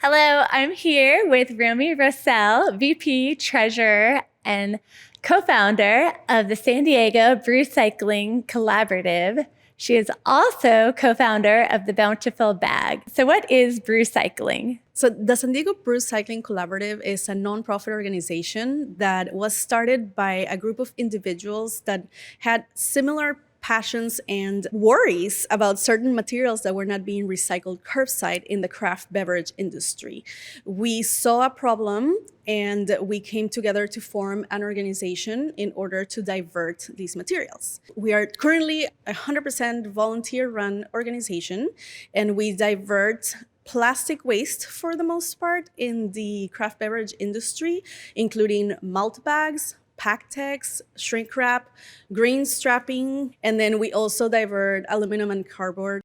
Hello, I'm here with Romi Rossel, VP, Treasurer, and co-founder of the San Diego Brewcycling Collaborative. She is also co-founder of the Bountiful Bag. So what is brewcycling? So the San Diego Brewcycling Collaborative is a nonprofit organization that was started by a group of individuals that had similar passions and worries about certain materials that were not being recycled curbside in the craft beverage industry. We saw a problem and we came together to form an organization in order to divert these materials. We are currently a 100% volunteer-run organization, and we divert plastic waste for the most part in the craft beverage industry, including malt bags, pack tags, shrink wrap, grain strapping, and then we also divert aluminum and cardboard.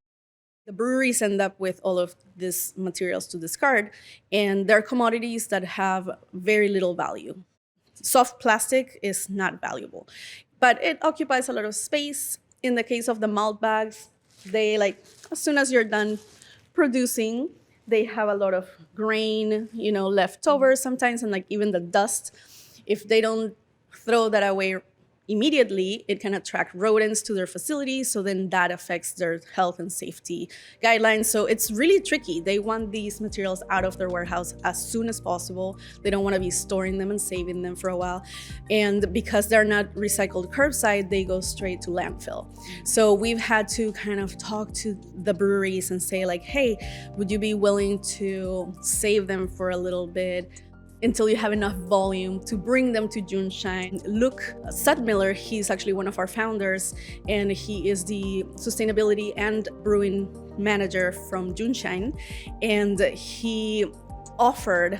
The breweries end up with all of these materials to discard, and they're commodities that have very little value. Soft plastic is not valuable, but it occupies a lot of space. In the case of the malt bags, they as soon as you're done producing, they have a lot of grain, left over sometimes, and even the dust. If they don't throw that away immediately, it can attract rodents to their facilities, so then that affects their health and safety guidelines. So it's really tricky. They want these materials out of their warehouse as soon as possible. They don't want to be storing them and saving them for a while. And because they're not recycled curbside, they go straight to landfill. So we've had to kind of talk to the breweries and say hey, would you be willing to save them for a little bit until you have enough volume to bring them to Juneshine? Luke Sudmiller, he's actually one of our founders, and he is the sustainability and brewing manager from Juneshine, and he offered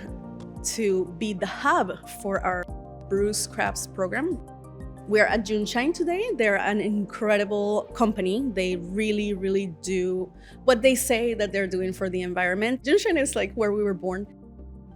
to be the hub for our Brew Scraps program. We're at Juneshine today. They're an incredible company. They really, really do what they say that they're doing for the environment. Juneshine is where we were born.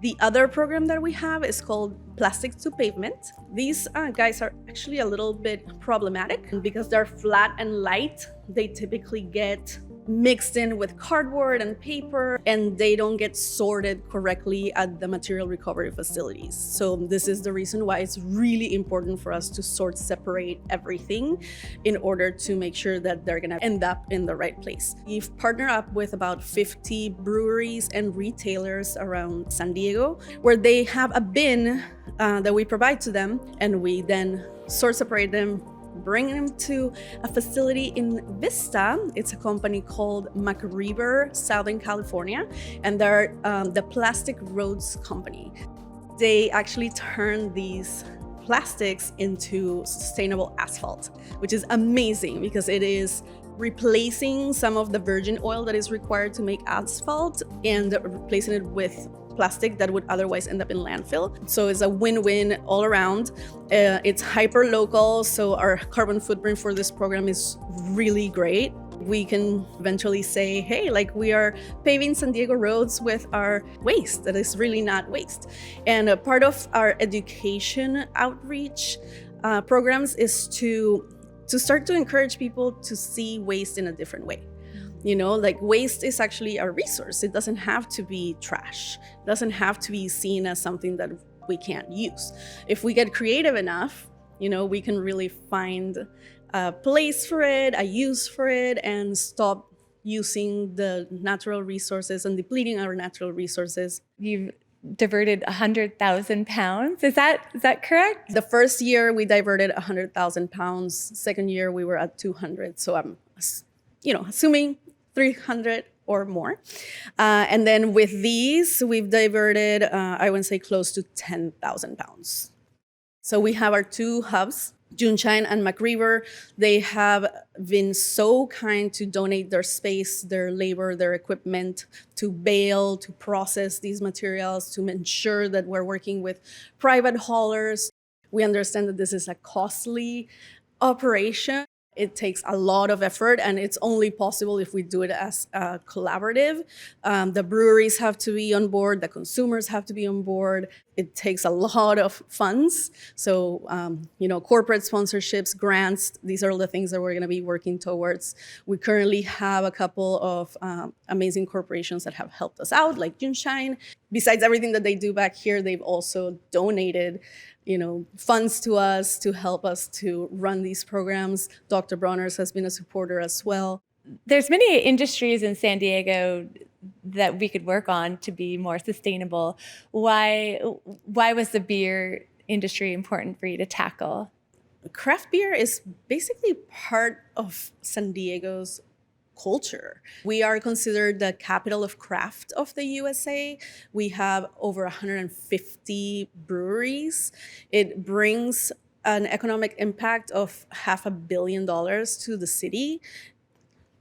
The other program that we have is called Plastic to Pavement. These guys are actually a little bit problematic because they're flat and light. They typically get mixed in with cardboard and paper, and they don't get sorted correctly at the material recovery facilities. So this is the reason why it's really important for us to separate everything in order to make sure that they're gonna end up in the right place. We've partnered up with about 50 breweries and retailers around San Diego, where they have a bin that we provide to them, and we then separate them, bring them to a facility in Vista. It's a company called McRiver, Southern California, and they're the Plastic Roads company. They actually turn these plastics into sustainable asphalt, which is amazing because it is replacing some of the virgin oil that is required to make asphalt and replacing it with plastic that would otherwise end up in landfill. So it's a win-win all around. It's hyper local, so our carbon footprint for this program is really great. We can eventually say, hey, we are paving San Diego roads with our waste that is really not waste. And a part of our education outreach programs is to start to encourage people to see waste in a different way. Waste is actually a resource. It doesn't have to be trash. It doesn't have to be seen as something that we can't use. If we get creative enough, we can really find a place for it, a use for it, and stop using the natural resources and depleting our natural resources. You've diverted 100,000 pounds. Is that correct? The first year we diverted 100,000 pounds. Second year we were at 200. So I'm, assuming 300 or more. And then with these, we've diverted, I would say, close to 10,000 pounds. So we have our two hubs, Juneshine and McRiver. They have been so kind to donate their space, their labor, their equipment to bale, to process these materials, to ensure that we're working with private haulers. We understand that this is a costly operation. It takes a lot of effort, and it's only possible if we do it as a collaborative. The breweries have to be on board, the consumers have to be on board. It takes a lot of funds. So, corporate sponsorships, grants, these are the things that we're going to be working towards. We currently have a couple of amazing corporations that have helped us out, like Junshine. Besides everything that they do back here, they've also donated funds to us to help us to run these programs. Dr. Bronner's has been a supporter as well. There's many industries in San Diego that we could work on to be more sustainable. Why was the beer industry important for you to tackle? Craft beer is basically part of San Diego's culture. We are considered the capital of craft of the USA. We have over 150 breweries. It brings an economic impact of $500 million to the city,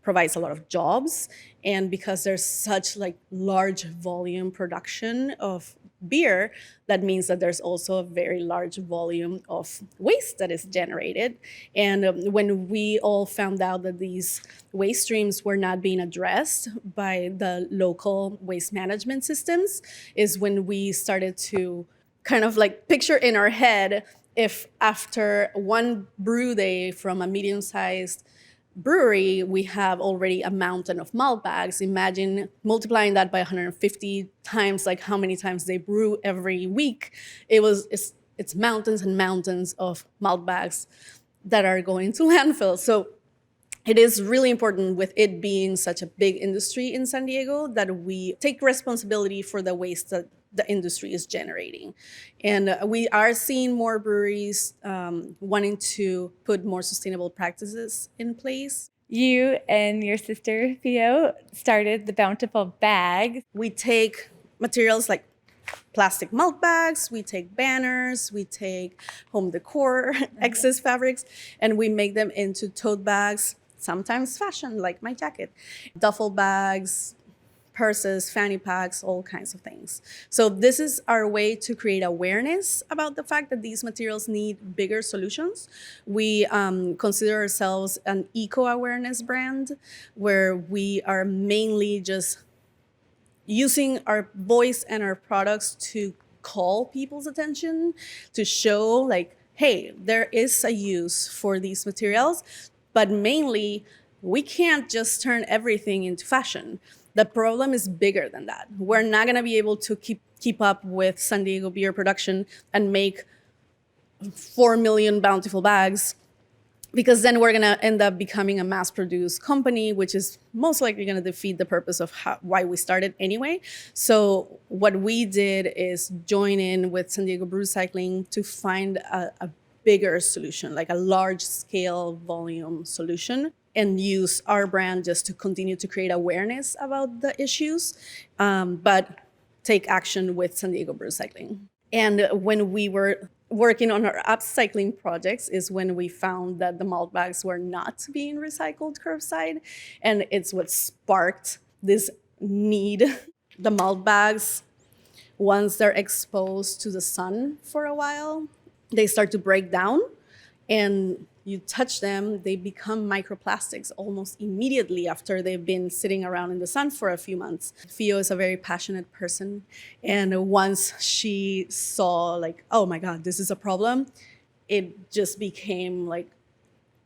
provides a lot of jobs, and because there's such large volume production of beer, that means that there's also a very large volume of waste that is generated. And when we all found out that these waste streams were not being addressed by the local waste management systems, is when we started to kind of picture in our head, if after one brew day from a medium-sized brewery, we have already a mountain of malt bags. Imagine multiplying that by 150 times, how many times they brew every week. It's mountains and mountains of malt bags that are going to landfill. So it is really important, with it being such a big industry in San Diego, that we take responsibility for the waste that the industry is generating. And we are seeing more breweries wanting to put more sustainable practices in place. You and your sister, Theo, started the Bountiful Bag. We take materials like plastic malt bags, we take banners, we take home decor, excess fabrics, and we make them into tote bags, sometimes fashion, like my jacket, duffel bags, purses, fanny packs, all kinds of things. So this is our way to create awareness about the fact that these materials need bigger solutions. We consider ourselves an eco-awareness brand, where we are mainly just using our voice and our products to call people's attention, to show hey, there is a use for these materials, but mainly we can't just turn everything into fashion. The problem is bigger than that. We're not going to be able to keep up with San Diego beer production and make 4 million Bountiful bags, because then we're going to end up becoming a mass-produced company, which is most likely going to defeat the purpose of why we started anyway. So what we did is join in with San Diego Brewcycling to find a bigger solution, a large-scale volume solution, and use our brand just to continue to create awareness about the issues, but take action with San Diego Brewcycling. And when we were working on our upcycling projects is when we found that the malt bags were not being recycled curbside, and it's what sparked this need. The malt bags, once they're exposed to the sun for a while, they start to break down, and you touch them, they become microplastics almost immediately after they've been sitting around in the sun for a few months. Theo is a very passionate person, and once she saw oh my God, this is a problem, it just became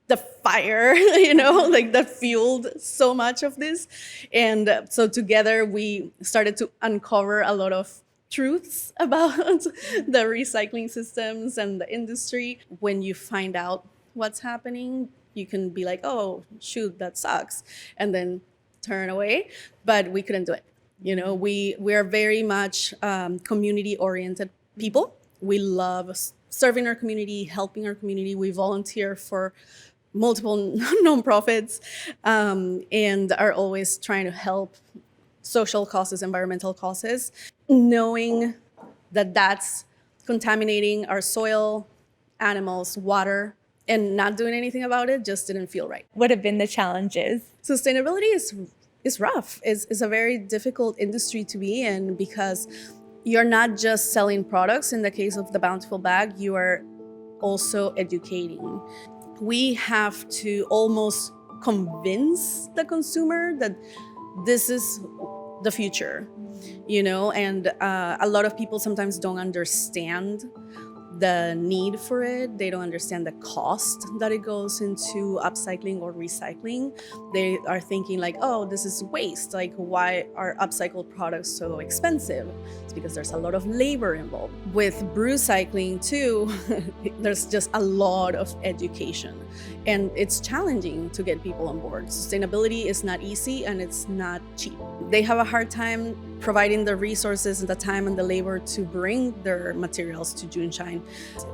the fire, that fueled so much of this. And so together we started to uncover a lot of truths about the recycling systems and the industry. When you find out what's happening, you can be oh, shoot, that sucks, and then turn away. But we couldn't do it. We are very much community-oriented people. We love serving our community, helping our community. We volunteer for multiple nonprofits, and are always trying to help social causes, environmental causes, knowing that that's contaminating our soil, animals, water, and not doing anything about it just didn't feel right. What have been the challenges? Sustainability is rough. It's a very difficult industry to be in, because you're not just selling products. In the case of the Bountiful Bag, you are also educating. we have to almost convince the consumer that this is the future, and a lot of people sometimes don't understand the need for it. They don't understand the cost that it goes into upcycling or recycling. They are thinking like, oh, this is waste. Like, why are upcycled products so expensive? It's because there's a lot of labor involved. With brewcycling too, there's just a lot of education, and it's challenging to get people on board. Sustainability is not easy and it's not cheap. They have a hard time providing the resources and the time and the labor to bring their materials to Juneshine.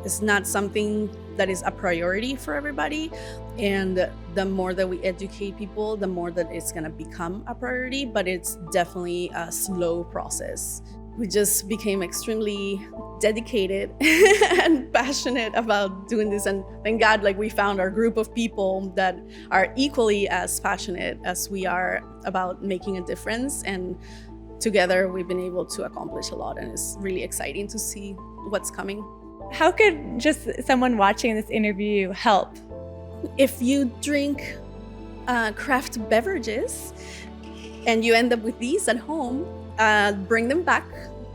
It's not something that is a priority for everybody. And the more that we educate people, the more that it's going to become a priority, but it's definitely a slow process. We just became extremely dedicated and passionate about doing this. And thank God, we found our group of people that are equally as passionate as we are about making a difference. And together we've been able to accomplish a lot, and it's really exciting to see what's coming. How could just someone watching this interview help? If you drink craft beverages and you end up with these at home, bring them back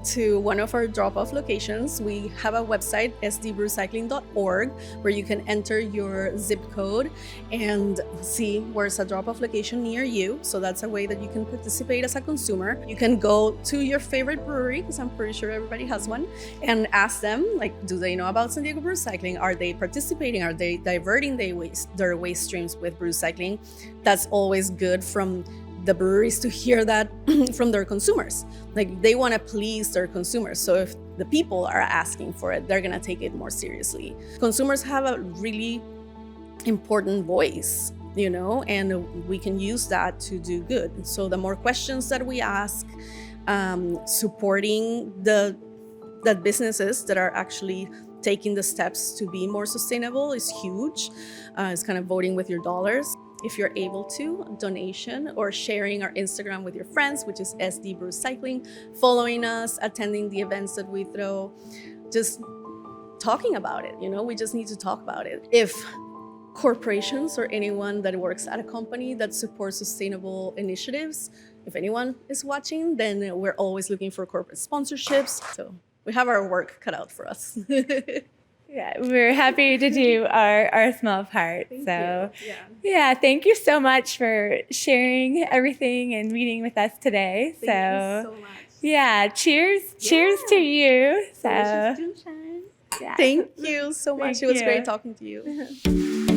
to one of our drop-off locations. We have a website, sdbrewcycling.org, where you can enter your zip code and see where's a drop-off location near you. So that's a way that you can participate as a consumer. You can go to your favorite brewery, because I'm pretty sure everybody has one, and ask them, do they know about San Diego Brewcycling? Are they participating? Are they diverting their waste streams with brewcycling? That's always good from the breweries to hear that from their consumers. They want to please their consumers. So if the people are asking for it, they're going to take it more seriously. Consumers have a really important voice, and we can use that to do good. So the more questions that we ask, supporting the businesses that are actually taking the steps to be more sustainable is huge. It's kind of voting with your dollars. If you're able to, donation or sharing our Instagram with your friends, which is SD Brewcycling, following us, attending the events that we throw, just talking about it. We just need to talk about it. If corporations or anyone that works at a company that supports sustainable initiatives, if anyone is watching, then we're always looking for corporate sponsorships. So we have our work cut out for us. Yeah, we're happy to do our small part. Thank so you. yeah, thank you so much for sharing everything and meeting with us today. Thank you so much. Yeah, cheers to you. So Yeah. Thank you so much. Thank It was you. great talking to you.